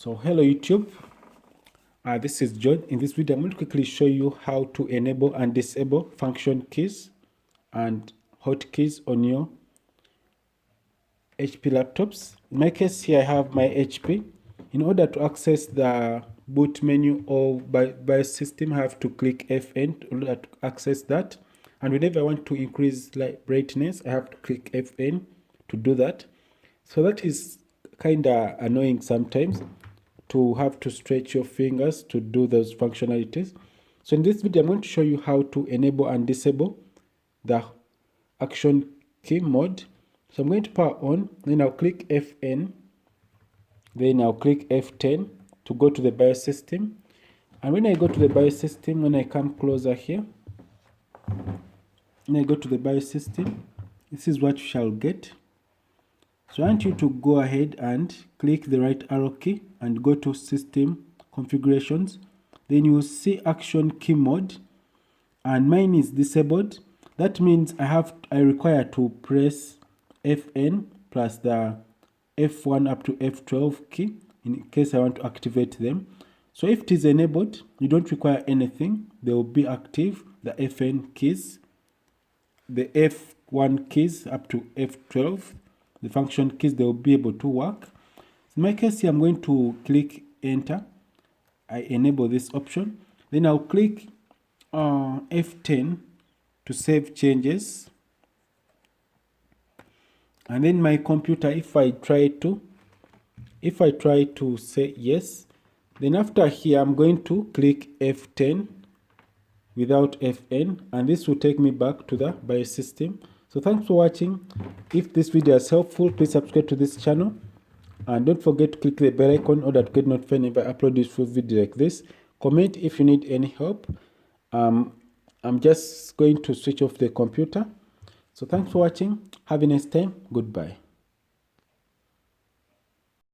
So hello YouTube, this is John. In this video I'm going to quickly show you how to enable and disable function keys and hotkeys on your HP laptops. In my case here I have my HP. In order to access the boot menu or BIOS system, I have to click FN in order to access that. And whenever I want to increase brightness, I have to click FN to do that. So that is kind of annoying sometimes, to have to stretch your fingers to do those functionalities. So in this video I'm going to show you how to enable and disable the action key mode. So I'm going to power on, then I'll click FN, then I'll click F10 to go to the BIOS system. And when I go to the BIOS system, when I come closer here, when I go to the BIOS system, this is what you shall get. So I want you to go ahead and click the right arrow key and go to System Configurations. Then you will see Action Key Mode, and mine is disabled. That means I require to press FN plus the F1 up to F12 key in case I want to activate them. So if it is enabled, you don't require anything. They will be active, the FN keys, the F1 keys up to F12. The function keys, they will be able to work. In my case here, I'm going to click enter. I enable this option. Then I'll click F10 to save changes. And then my computer, if I try to say yes, then after here I'm going to click F10 without FN, and this will take me back to the BIOS system. So thanks for watching. If this video is helpful, please subscribe to this channel, and don't forget to click the bell icon in order to get notified whenever I upload useful video like this. Comment if you need any help. I'm just going to switch off the computer. So thanks for watching. Have a nice time. Goodbye.